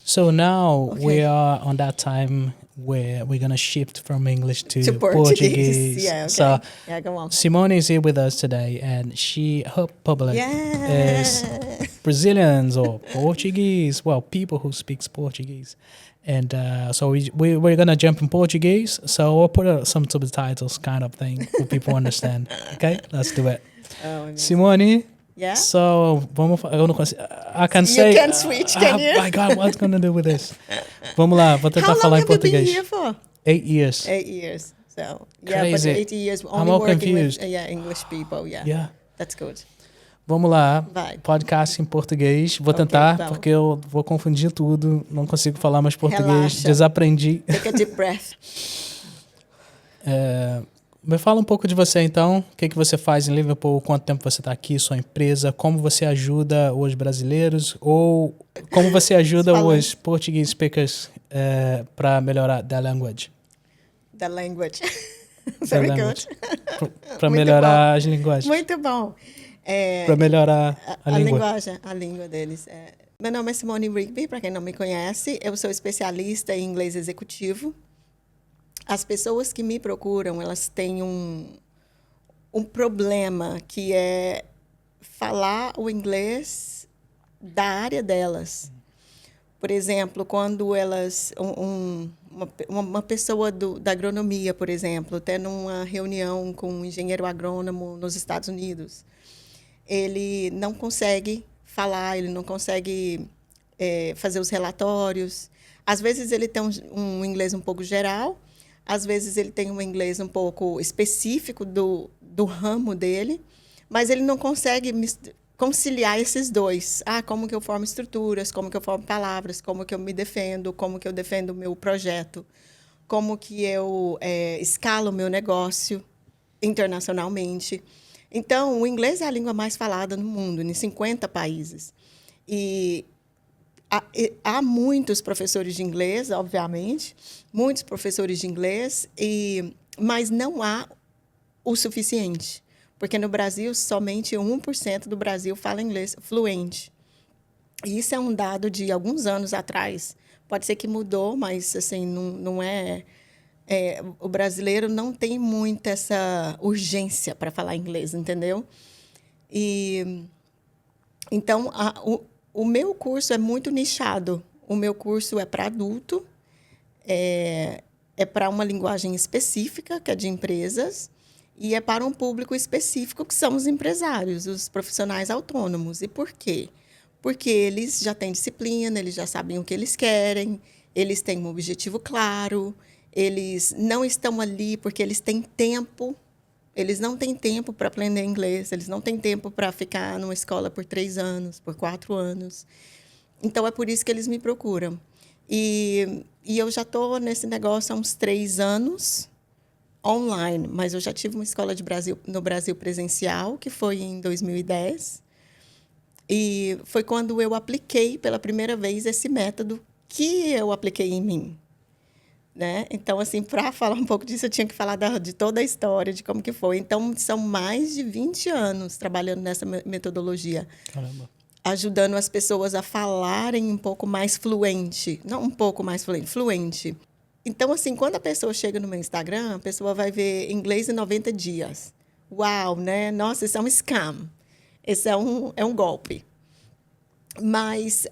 So now we are on that time where we're going to shift from English to Portuguese. Yeah, okay. So yeah, go on. Simone is here with us today, and her public is Brazilians or Portuguese. Well, people who speak Portuguese. And so we're going to jump in Portuguese. So we'll put some subtitles kind of thing for people to understand. Okay, let's do it. Simone. Yeah. So, eu não consigo. I can You say. can switch, can you? My God, what's gonna do with this? Vamos lá, vou tentar How long falar em have you been português. here for? 8 years. 8 years. So yeah, Crazy. but 8 years only I'm all working confused. with English people. Yeah. Yeah. That's good. Vamos lá. Vai. Podcast em português. Vou tentar, vamos. porque eu vou confundir tudo. Não consigo falar mais português. Relaxa. Desaprendi. Take a deep breath. Me fala um pouco de você, então. O que você faz em Liverpool? Quanto tempo você está aqui? Sua empresa? Como você ajuda os brasileiros? Ou como você ajuda os Portuguese speakers para melhorar the language? The language. Very good. Para melhorar as linguagens. Muito bom. Para melhorar a língua. Linguagem, a língua deles. Meu nome é Simone Rigby, para quem não me conhece. Eu sou especialista em inglês executivo. As pessoas que me procuram, elas têm um problema, que é falar o inglês da área delas. Por exemplo, quando elas... uma pessoa da agronomia, por exemplo, tendo uma reunião com um engenheiro agrônomo nos Estados Unidos, ele não consegue falar, ele não consegue fazer os relatórios. Às vezes, ele tem um inglês um pouco geral, às vezes ele tem um inglês um pouco específico do ramo dele, mas ele não consegue conciliar esses dois. Como que eu formo estruturas, como que eu formo palavras, como que eu me defendo, como que eu defendo o meu projeto, como que eu escalo o meu negócio internacionalmente. Então, o inglês é a língua mais falada no mundo, em 50 países. E há muitos professores de inglês, obviamente, muitos professores de inglês, mas não há o suficiente. Porque no Brasil, somente 1% do Brasil fala inglês fluente. E isso é um dado de alguns anos atrás. Pode ser que mudou, mas assim, não é... o brasileiro não tem muito essa urgência para falar inglês, entendeu? Então, o meu curso é muito nichado. O meu curso é para adulto, é para uma linguagem específica, que é de empresas, e é para um público específico, que são os empresários, os profissionais autônomos. E por quê? Porque eles já têm disciplina, eles já sabem o que eles querem, eles têm um objetivo claro, eles não estão ali porque eles têm tempo. Eles não têm tempo para aprender inglês, eles não têm tempo para ficar numa escola por 3 anos, por 4 anos. Então, é por isso que eles me procuram. E eu já estou nesse negócio há uns 3 anos, online, mas eu já tive uma escola no Brasil presencial, que foi em 2010. E foi quando eu apliquei pela primeira vez esse método que eu apliquei em mim. Né? Então, assim, para falar um pouco disso, eu tinha que falar de toda a história, de como que foi. Então, são mais de 20 anos trabalhando nessa metodologia. Caramba. Ajudando as pessoas a falarem um pouco mais fluente. Não um pouco mais fluente. Então, assim, quando a pessoa chega no meu Instagram, a pessoa vai ver inglês em 90 dias. Uau, né? Nossa, isso é um scam. Esse é um golpe. Mas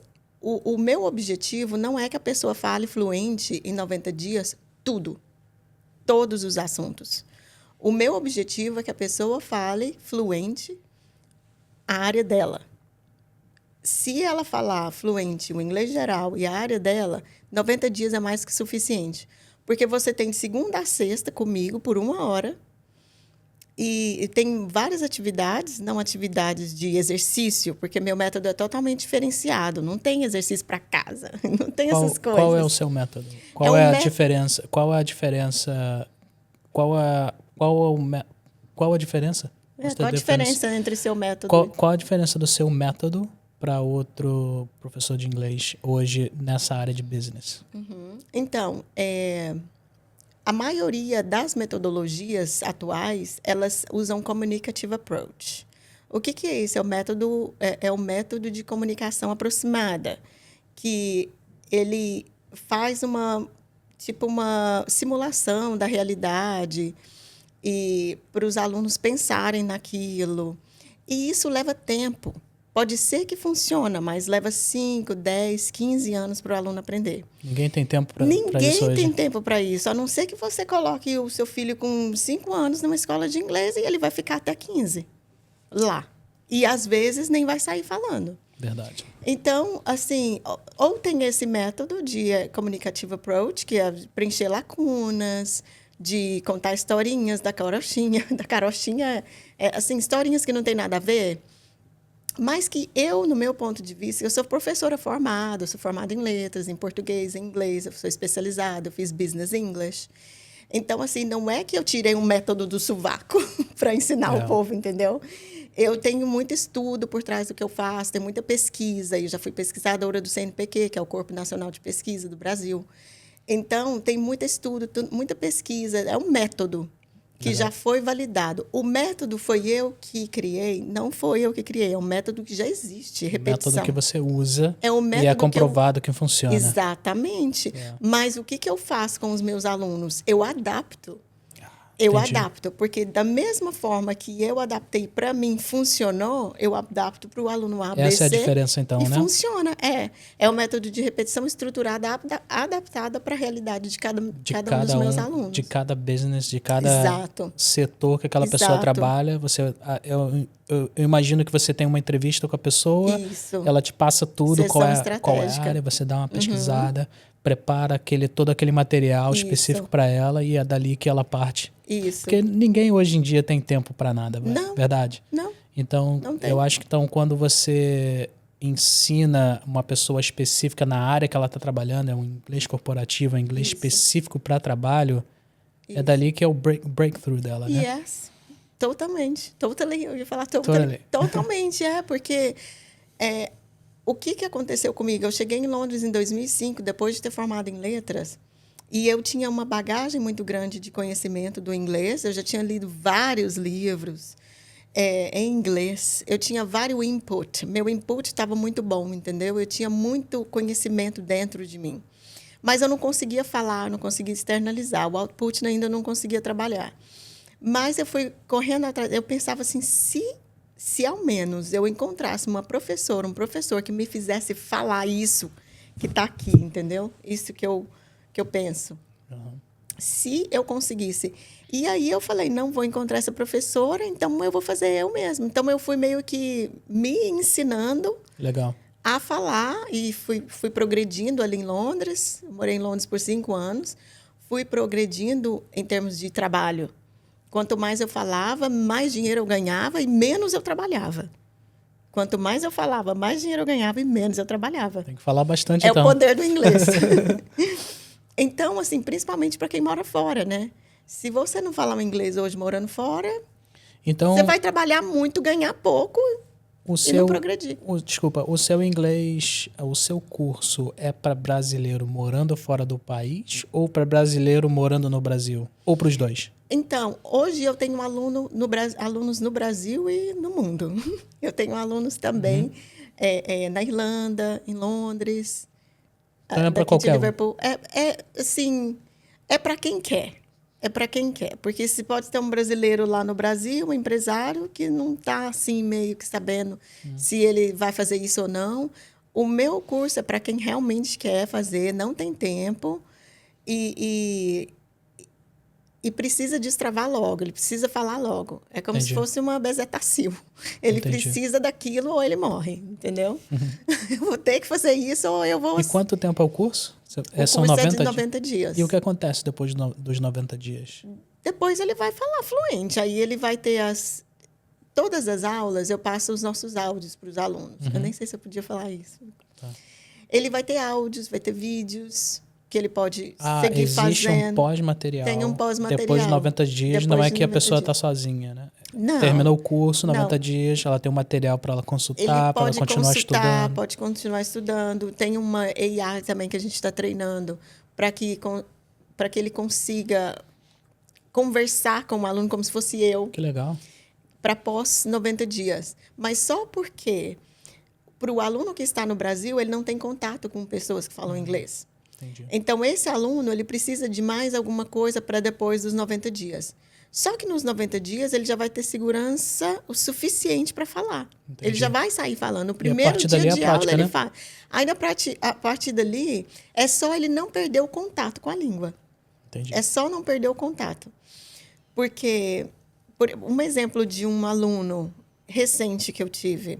o meu objetivo não é que a pessoa fale fluente em 90 dias tudo, todos os assuntos. O meu objetivo é que a pessoa fale fluente a área dela. Se ela falar fluente o inglês geral e a área dela, 90 dias é mais que suficiente. Porque você tem de segunda a sexta comigo por 1 hora. E tem várias atividades, não atividades de exercício, porque meu método é totalmente diferenciado. Não tem exercício para casa, não tem essas coisas. Qual é o seu método? Qual é a diferença? Qual a diferença? Qual a diferença? Qual a diferença entre seu método? Qual a diferença do seu método para outro professor de inglês hoje nessa área de business? Então, a maioria das metodologias atuais, elas usam communicative approach. O que é isso? É o método de comunicação aproximada, que ele faz uma simulação da realidade e para os alunos pensarem naquilo. E isso leva tempo. Pode ser que funcione, mas leva 5, 10, 15 anos para o aluno aprender. Ninguém tem tempo para isso hoje. Ninguém tem tempo para isso, a não ser que você coloque o seu filho com 5 anos numa escola de inglês e ele vai ficar até 15 lá. E, às vezes, nem vai sair falando. Verdade. Então, assim, ou tem esse método de communicative approach, que é preencher lacunas, de contar historinhas da carochinha. Da carochinha, assim, historinhas que não tem nada a ver. Mas que eu, no meu ponto de vista, eu sou professora formada, eu sou formada em letras, em português, em inglês, eu sou especializada, eu fiz business English. Então, assim, não é que eu tirei um método do sovaco para ensinar o povo, entendeu? Eu tenho muito estudo por trás do que eu faço, tem muita pesquisa, eu já fui pesquisadora do CNPq, que é o Corpo Nacional de Pesquisa do Brasil. Então, tem muito estudo, muita pesquisa, é um método que já foi validado. O método foi eu que criei, não foi eu que criei, é um método que já existe, repetição. O método que você usa o método e é comprovado que funciona. Exatamente. Mas o que eu faço com os meus alunos? Eu adapto. Porque da mesma forma que eu adaptei para mim, funcionou, eu adapto para o aluno A, B, C. Essa é a diferença, então, e né? funciona. É um método de repetição estruturada, adaptada para a realidade de cada um dos meus alunos. De cada business, de cada setor que aquela pessoa trabalha. Eu imagino que você tem uma entrevista com a pessoa, ela te passa tudo, qual é a área, você dá uma pesquisada, prepara todo aquele material específico para ela e é dali que ela parte. Isso. Porque ninguém hoje em dia tem tempo para nada, verdade? Não. Então, eu acho que quando você ensina uma pessoa específica na área que ela está trabalhando, é um inglês corporativo, é um inglês específico para trabalho, é dali que é o breakthrough dela, né? Yes. Totalmente. Eu ia falar totalmente, porque o que aconteceu comigo? Eu cheguei em Londres em 2005, depois de ter formado em letras, e eu tinha uma bagagem muito grande de conhecimento do inglês. Eu já tinha lido vários livros em inglês. Eu tinha vários input. Meu input estava muito bom, entendeu? Eu tinha muito conhecimento dentro de mim. Mas eu não conseguia falar, não conseguia externalizar. O output ainda não conseguia trabalhar. Mas eu fui correndo atrás. Eu pensava assim, se ao menos eu encontrasse uma professora, um professor que me fizesse falar isso que está aqui, entendeu? Isso que eu penso. Se eu conseguisse. E aí eu falei, não vou encontrar essa professora, então eu vou fazer eu mesma. Então eu fui meio que me ensinando a falar e fui progredindo ali em Londres. Morei em Londres por 5 anos. Fui progredindo em termos de trabalho. Quanto mais eu falava, mais dinheiro eu ganhava e menos eu trabalhava. Quanto mais eu falava, mais dinheiro eu ganhava e menos eu trabalhava. Tem que falar bastante, então. É o poder do inglês. Então, assim, principalmente para quem mora fora, né? Se você não falar inglês hoje morando fora, você vai trabalhar muito, ganhar pouco e não progredir. O seu inglês, o seu curso é para brasileiro morando fora do país ou para brasileiro morando no Brasil? Ou para os dois? Então, hoje eu tenho alunos no Brasil e no mundo. Eu tenho alunos também na Irlanda, em Londres. Então é para qualquer um. Assim, é para quem quer. É para quem quer. Porque se pode ter um brasileiro lá no Brasil, um empresário, que não está assim, meio que sabendo se ele vai fazer isso ou não. O meu curso é para quem realmente quer fazer, não tem tempo e precisa destravar logo, ele precisa falar logo. É como se fosse uma bezetacil. Ele precisa daquilo ou ele morre, entendeu? Eu vou ter que fazer isso ou eu vou... E quanto tempo é o curso? São 90 é de 90 dias. E o que acontece depois dos 90 dias? Depois ele vai falar fluente. Aí ele vai ter todas as aulas, eu passo os nossos áudios para os alunos. Eu nem sei se eu podia falar isso. Tá. Ele vai ter áudios, vai ter vídeos que ele pode seguir fazendo. Existe um pós-material. Tem um pós-material. Depois de 90 dias, não é que a pessoa está sozinha, né? Não. Terminou o curso, 90 Não. dias, ela tem um material para ela Ele consultar, para ela pode continuar consultar, estudando. pode continuar estudando. Tem uma AI também que a gente está treinando para que ele consiga conversar com o aluno como se fosse eu, Que legal. para pós 90 dias. Mas só porque para o aluno que está no Brasil, ele não tem contato com pessoas que falam inglês. Entendi. Então, esse aluno, ele precisa de mais alguma coisa para depois dos 90 dias. Só que nos 90 dias, ele já vai ter segurança o suficiente para falar. Entendi. Ele já vai sair falando. O E a primeiro partir dia dali é a de prática, aula, né? ele fala. Aí, a partir dali, é só ele não perder o contato com a língua. Entendi. É só não perder o contato. Porque, um exemplo de um aluno recente que eu tive,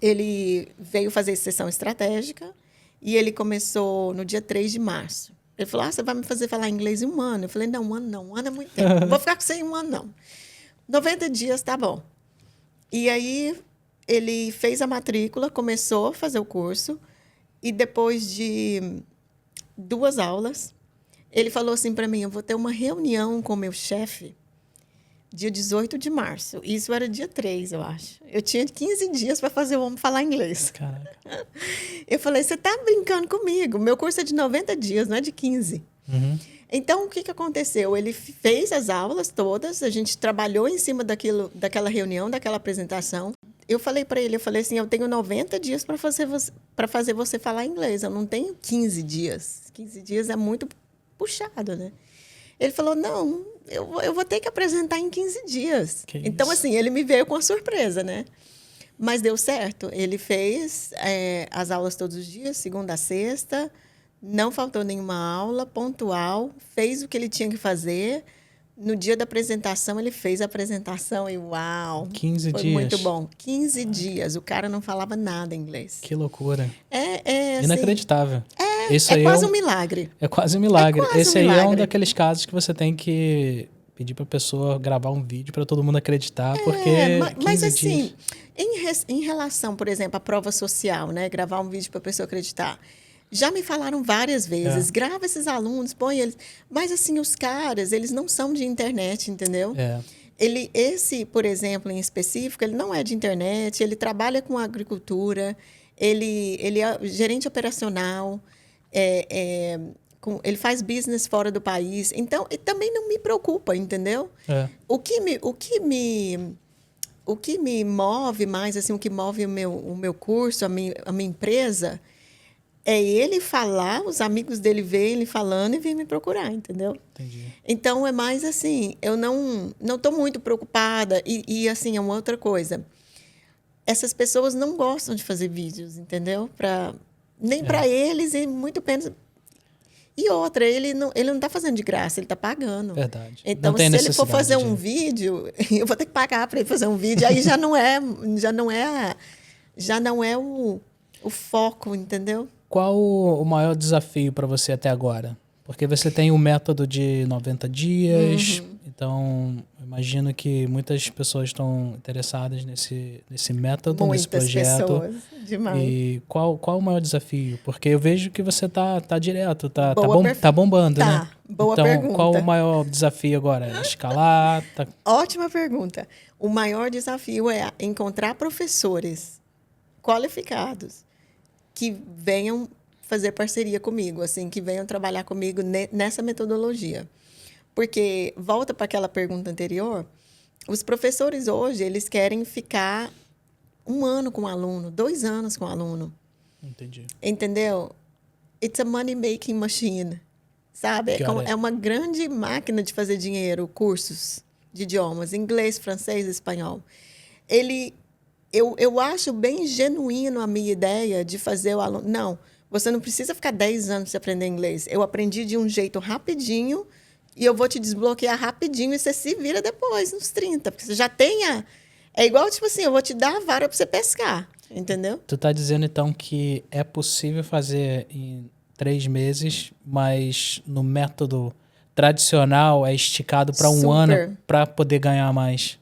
ele veio fazer sessão estratégica e ele começou no dia 3 de março. Ele falou, você vai me fazer falar inglês em 1 ano? Eu falei, não, 1 ano não. 1 ano é muito tempo. Não vou ficar com você em 1 ano, não. 90 dias, tá bom. E aí, ele fez a matrícula, começou a fazer o curso e depois de 2 aulas, ele falou assim para mim, eu vou ter uma reunião com o meu chefe dia 18 de março. Isso era dia 3, eu acho. Eu tinha 15 dias para fazer o homem falar inglês. Caraca. Eu falei, você está brincando comigo? Meu curso é de 90 dias, não é de 15. Uhum. Então, o que aconteceu? Ele fez as aulas todas, a gente trabalhou em cima daquela reunião, daquela apresentação. Eu falei para ele, eu tenho 90 dias para fazer você falar inglês. Eu não tenho 15 dias. 15 dias é muito puxado, né? Ele falou, não, eu vou ter que apresentar em 15 dias. Então, assim, ele me veio com a surpresa, né? Mas deu certo. Ele fez as aulas todos os dias, segunda a sexta, não faltou nenhuma aula, pontual, fez o que ele tinha que fazer. No dia da apresentação, ele fez a apresentação e uau! 15 foi dias. Muito bom. 15 dias. O cara não falava nada inglês. Que loucura. Assim, Inacreditável. É quase um milagre. É quase um milagre. Esse aí é um milagre. daqueles casos que você tem que pedir para a pessoa gravar um vídeo para todo mundo acreditar, porque mas 15 assim, dias... em relação, por exemplo, à prova social, né? Gravar um vídeo para a pessoa acreditar. Já me falaram várias vezes, grava esses alunos, põe eles. Mas, assim, os caras, eles não são de internet, entendeu? Esse, por exemplo, em específico, ele não é de internet, ele trabalha com agricultura, ele é gerente operacional, ele faz business fora do país. Então, também não me preocupa, entendeu? O que me move mais, assim, o que move o meu curso, a minha empresa, é ele falar, os amigos dele verem ele falando e vir me procurar, entendeu? Entendi. Então, é mais assim, eu não estou muito preocupada. E, assim, é uma outra coisa. Essas pessoas não gostam de fazer vídeos, entendeu? Nem para eles e muito menos... E outra, ele não está fazendo de graça, ele está pagando. Verdade. Então, se ele for fazer um vídeo, eu vou ter que pagar para ele fazer um vídeo. Aí já não é o foco, entendeu? Qual o maior desafio para você até agora? Porque você tem o método de 90 dias, então imagino que muitas pessoas estão interessadas nesse método, nesse projeto. Muitas pessoas, demais. E qual o maior desafio? Porque eu vejo que você tá direto, tá bombando, né? Boa então, pergunta. Qual o maior desafio agora? Escalar? Ótima pergunta. O maior desafio é encontrar professores qualificados que venham fazer parceria comigo, assim, que venham trabalhar comigo nessa metodologia. Porque, volta para aquela pergunta anterior, os professores hoje, eles querem ficar 1 ano com o aluno, 2 anos com o aluno. Entendi. Entendeu? It's a money-making machine, sabe? É uma grande máquina de fazer dinheiro, cursos de idiomas, inglês, francês, espanhol. Eu acho bem genuíno a minha ideia de fazer o aluno... Não, você não precisa ficar 10 anos para aprender inglês. Eu aprendi de um jeito rapidinho e eu vou te desbloquear rapidinho e você se vira depois, nos 30. Porque você já tenha... É igual, tipo assim, eu vou te dar a vara para você pescar, entendeu? Tu tá dizendo, então, que é possível fazer em 3 meses, mas no método tradicional é esticado para 1 ano para poder ganhar mais.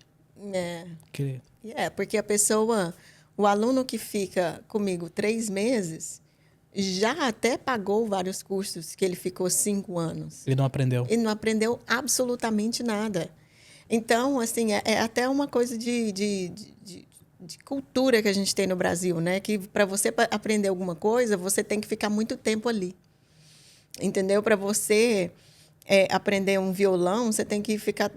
Porque a pessoa, o aluno que fica comigo 3 meses, já até pagou vários cursos que ele ficou 5 anos. Ele não aprendeu. Ele não aprendeu absolutamente nada. Então, assim, é até uma coisa de cultura que a gente tem no Brasil, né? Que para você aprender alguma coisa, você tem que ficar muito tempo ali. Entendeu? Para você aprender um violão, você tem que ficar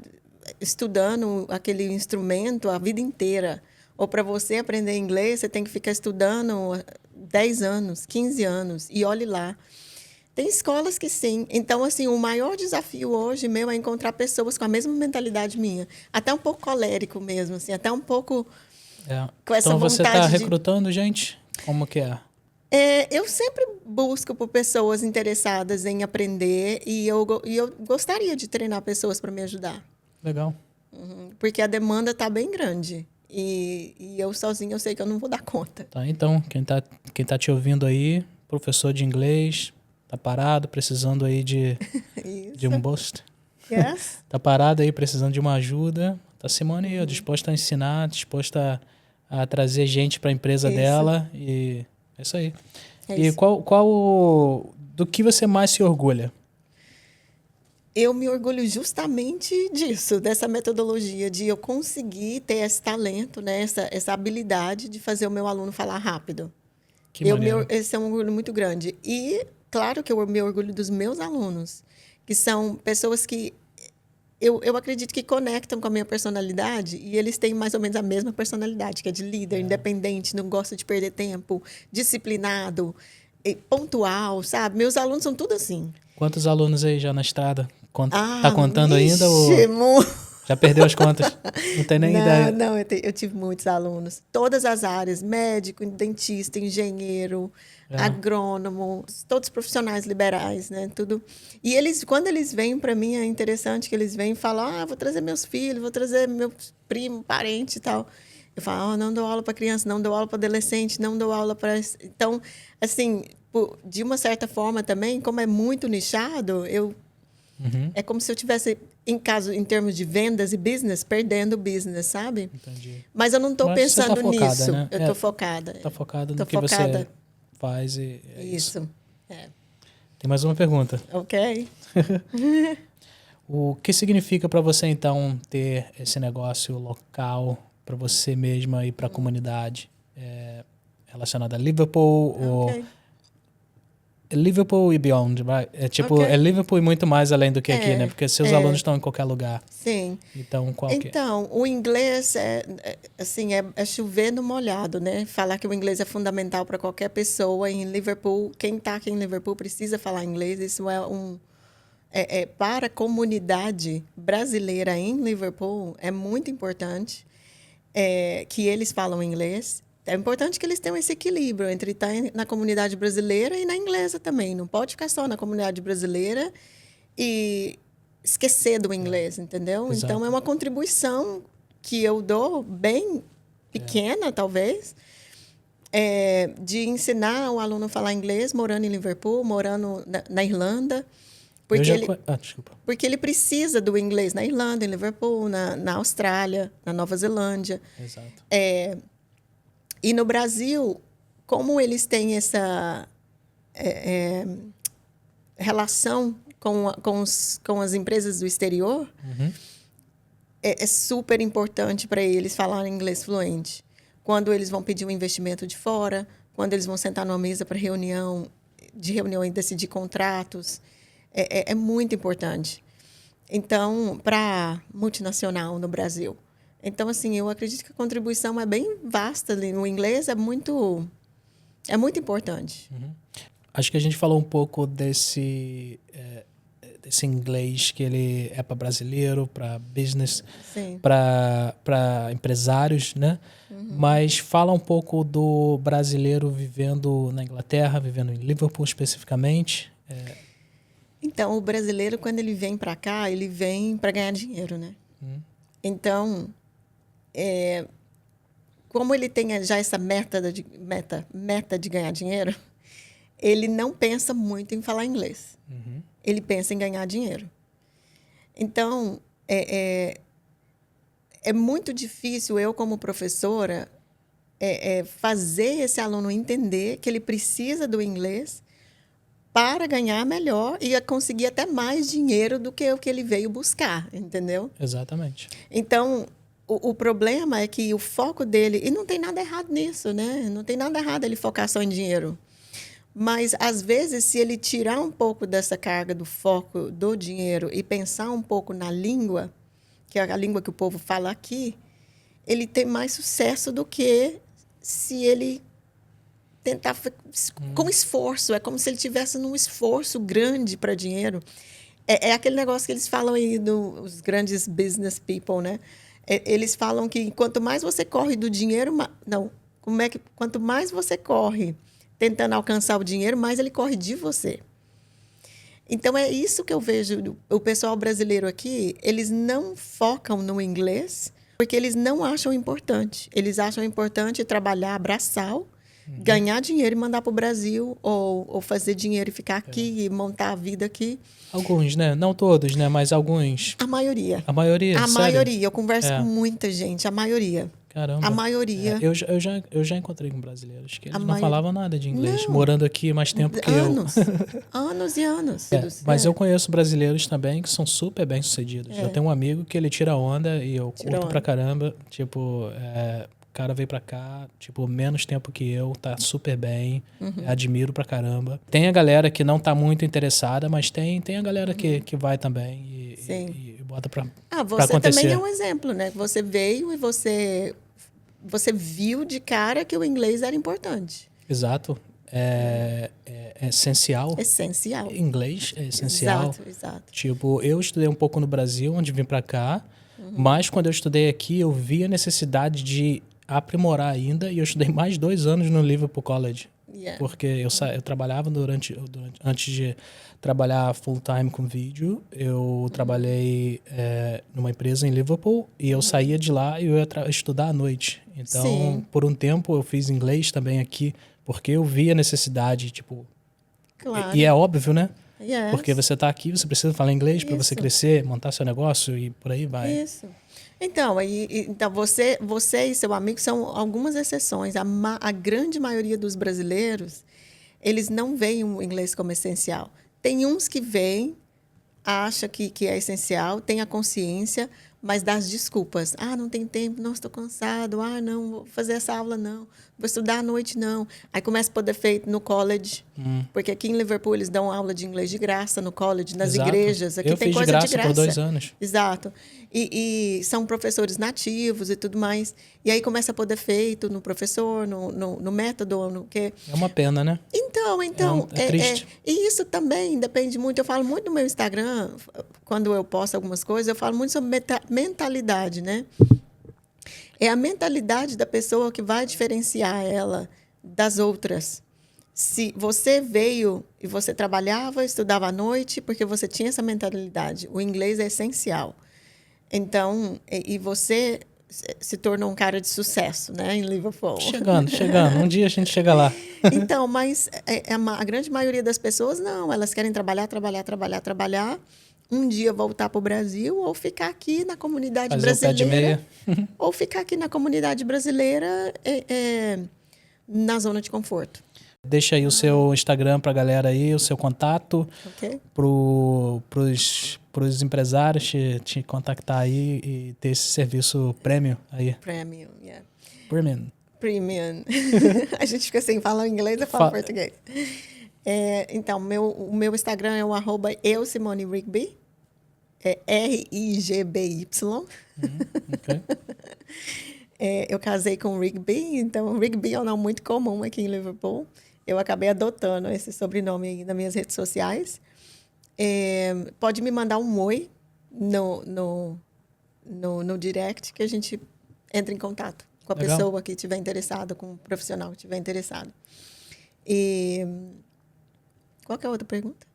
estudando aquele instrumento a vida inteira. Ou para você aprender inglês, você tem que ficar estudando 10 anos, 15 anos. E olhe lá. Tem escolas que sim. Então, assim, o maior desafio hoje meu é encontrar pessoas com a mesma mentalidade minha. Até um pouco colérico mesmo, assim, até um pouco com essa Então você está vontade recrutando gente? Como que é? Eu sempre busco por pessoas interessadas em aprender e eu gostaria de treinar pessoas para me ajudar. Legal. Porque a demanda está bem grande. E eu sozinha eu sei que eu não vou dar conta. Tá, então, quem tá te ouvindo aí, professor de inglês, tá parado, precisando aí de um boost. Yes. Tá parado aí, precisando de uma ajuda. Tá Simone aí, disposta a ensinar, disposta a trazer gente para a empresa dela. E é isso aí. E do que você mais se orgulha? Eu me orgulho justamente disso, dessa metodologia, de eu conseguir ter esse talento, né, essa habilidade de fazer o meu aluno falar rápido. Que maneiro. Esse é um orgulho muito grande. E, claro que eu me orgulho dos meus alunos, que são pessoas que eu acredito que conectam com a minha personalidade e eles têm mais ou menos a mesma personalidade, que é de líder, independente, não gosta de perder tempo, disciplinado, pontual, sabe? Meus alunos são tudo assim. Quantos alunos aí já na estrada? Tá contando ainda ou já perdeu as contas? Não tem nem ideia. Não, eu tive muitos alunos. Todas as áreas, médico, dentista, engenheiro, agrônomo, todos profissionais liberais, né? Tudo. E quando eles vêm para mim, é interessante que eles vêm e falam: vou trazer meus filhos, vou trazer meu primo, parente e tal. Eu falo: não dou aula para criança, não dou aula para adolescente, não dou aula para... Então, assim, de uma certa forma também, como é muito nichado, é como se eu tivesse, em termos de vendas e business, perdendo o business, sabe? Entendi. Mas eu não estou pensando você tá focada, nisso. né? Eu estou focada. Tá focada no que você faz e é isso. Tem mais uma pergunta. Ok. O que significa para você, então, ter esse negócio local para você mesma e para a comunidade? Relacionado a Liverpool ou... Liverpool e beyond, right? É Liverpool e muito mais além do que aqui, né? Porque seus alunos estão em qualquer lugar. Sim. Então, o inglês é chover no molhado, né? Falar que o inglês é fundamental para qualquer pessoa em Liverpool. Quem está aqui em Liverpool precisa falar inglês. Isso para a comunidade brasileira em Liverpool é muito importante que eles falam inglês. É importante que eles tenham esse equilíbrio entre estar na comunidade brasileira e na inglesa também. Não pode ficar só na comunidade brasileira e esquecer do inglês, entendeu? Exato. Então, é uma contribuição que eu dou bem pequena, talvez, de ensinar o aluno a falar inglês morando em Liverpool, morando na Irlanda. Porque ele precisa do inglês na Irlanda, em Liverpool, na Austrália, na Nova Zelândia. Exato. E no Brasil, como eles têm essa relação com as empresas do exterior, é super importante para eles falarem inglês fluente. Quando eles vão pedir um investimento de fora, quando eles vão sentar numa mesa para reunião e decidir contratos, é muito importante. Então, para multinacional no Brasil. Então, assim, eu acredito que a contribuição é bem vasta ali. O inglês é muito importante. Acho que a gente falou um pouco desse inglês que ele é para brasileiro, para business, para empresários, né? Mas fala um pouco do brasileiro vivendo na Inglaterra, vivendo em Liverpool especificamente. Então, o brasileiro, quando ele vem para cá, ele vem para ganhar dinheiro, né? Então, como ele tem já essa meta de ganhar dinheiro, ele não pensa muito em falar inglês. Ele pensa em ganhar dinheiro. Então, é muito difícil eu, como professora, fazer esse aluno entender que ele precisa do inglês para ganhar melhor e conseguir até mais dinheiro do que o que ele veio buscar, entendeu? Exatamente. Então, o problema é que o foco dele... E não tem nada errado nisso, né? Não tem nada errado ele focar só em dinheiro. Mas, às vezes, se ele tirar um pouco dessa carga do foco do dinheiro e pensar um pouco na língua, que é a língua que o povo fala aqui, ele tem mais sucesso do que se ele tentar com esforço. É como se ele tivesse num esforço grande para dinheiro. É aquele negócio que eles falam aí dos grandes business people, né? Eles falam que quanto mais você corre do dinheiro... Não, quanto mais você corre tentando alcançar o dinheiro, mais ele corre de você. Então, é isso que eu vejo. O pessoal brasileiro aqui, eles não focam no inglês porque eles não acham importante. Eles acham importante trabalhar braçal, ganhar dinheiro e mandar para o Brasil, ou fazer dinheiro e ficar aqui e montar a vida aqui. Alguns, né? Não todos, né? Mas alguns. A maioria. A maioria, A sério? maioria. Eu converso com muita gente. A maioria. Caramba. A maioria. Eu já encontrei com brasileiros que eles não falavam nada de inglês, morando aqui mais tempo que anos. Anos e anos. Mas eu conheço brasileiros também que são super bem-sucedidos. Eu tenho um amigo que ele tira onda e eu curto pra caramba. Tipo, o cara veio pra cá, tipo, menos tempo que eu, tá super bem, admiro pra caramba. Tem a galera que não tá muito interessada, mas tem a galera que vai também e bota pra você acontecer. também é um exemplo, né? Você veio e você viu de cara que o inglês era importante. Exato. É essencial. Essencial. Inglês é essencial. Exato. Tipo, eu estudei um pouco no Brasil, onde vim pra cá, mas quando eu estudei aqui, eu vi a necessidade de aprimorar ainda, e eu estudei mais 2 anos no Liverpool College. Porque eu trabalhava antes de trabalhar full-time com vídeo, eu trabalhei numa empresa em Liverpool e eu saía de lá e eu ia estudar à noite. Então, por um tempo, eu fiz inglês também aqui, porque eu vi a necessidade, tipo... Claro. E é óbvio, né? Yes. Porque você está aqui, você precisa falar inglês para você crescer, montar seu negócio e por aí vai. Isso. Então, então você e seu amigo são algumas exceções. A grande maioria dos brasileiros, eles não veem o inglês como essencial. Tem uns que veem, acha que é essencial, tem a consciência, mas dá as desculpas. Não tem tempo, não, estou cansado. Não, vou fazer essa aula, não. Vou estudar à noite, não. Aí começa a poder feito no college, porque aqui em Liverpool eles dão aula de inglês de graça no college, nas igrejas. Aqui tem coisa de graça. Por 2 anos. Exato. E são professores nativos e tudo mais. E aí começa a poder feito no professor, no método. No que... É uma pena, né? Então é triste. E isso também depende muito. Eu falo muito no meu Instagram, quando eu posto algumas coisas, eu falo muito sobre mentalidade, né? É a mentalidade da pessoa que vai diferenciar ela das outras. Se você veio e você trabalhava, estudava à noite, porque você tinha essa mentalidade. O inglês é essencial. Então, e você se tornou um cara de sucesso, né, em Liverpool. Chegando. Um dia a gente chega lá. Então, mas a grande maioria das pessoas, não. Elas querem trabalhar. Um dia voltar para o Brasil ou ficar aqui na comunidade brasileira. Ou ficar aqui na comunidade brasileira na zona de conforto. Deixa aí o seu Instagram para a galera aí, o seu contato. Ok. Pros empresários te contactar aí e ter esse serviço premium aí. Premium, yeah. Premium. A gente fica sem falar inglês, eu falo português. Então, o meu Instagram é o @euSimoneRigby. É RIGBY. Okay. Eu casei com o Rigby, então Rigby é um nome muito comum aqui em Liverpool. Eu acabei adotando esse sobrenome aí nas minhas redes sociais. Pode me mandar um oi no direct que a gente entra em contato com a pessoa que estiver interessada, com o profissional que estiver interessado. E qual que é a outra pergunta?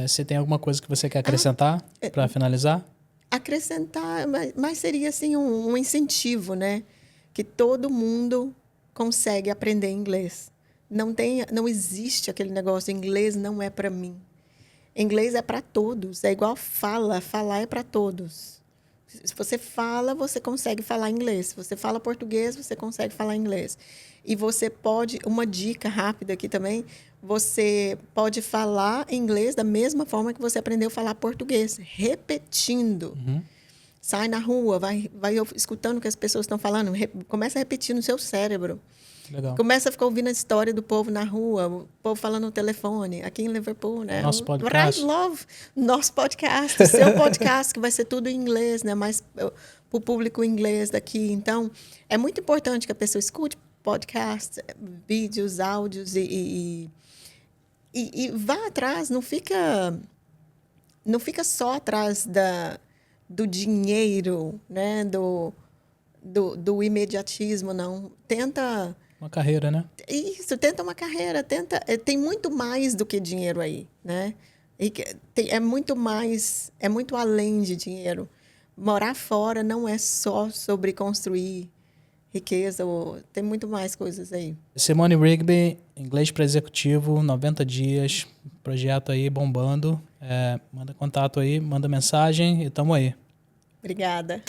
Você tem alguma coisa que você quer acrescentar para finalizar? Acrescentar, mas seria assim um incentivo, né? Que todo mundo consegue aprender inglês. Não existe aquele negócio, inglês não é para mim. Inglês é para todos, é igual falar é para todos. Se você fala, você consegue falar inglês. Se você fala português, você consegue falar inglês. E você pode, uma dica rápida aqui também, você pode falar inglês da mesma forma que você aprendeu a falar português, repetindo. Sai na rua, vai escutando o que as pessoas estão falando, começa a repetir no seu cérebro. Legal. Começa a ficar ouvindo a história do povo na rua, o povo falando no telefone, aqui em Liverpool, né? Nosso podcast. Right Love, nosso podcast, o seu podcast, que vai ser tudo em inglês, né? Mas para o público inglês daqui. Então, é muito importante que a pessoa escute podcasts, vídeos, áudios e vá atrás, não fica só atrás do dinheiro, né? Do imediatismo, não. Tenta... Uma carreira, né? Isso, tenta uma carreira, tem muito mais do que dinheiro aí, né? É muito mais, é muito além de dinheiro. Morar fora não é só sobre construir riqueza, tem muito mais coisas aí. Simone Rigby, inglês para executivo, 90 dias, projeto aí bombando. Manda contato aí, manda mensagem e tamo aí. Obrigada.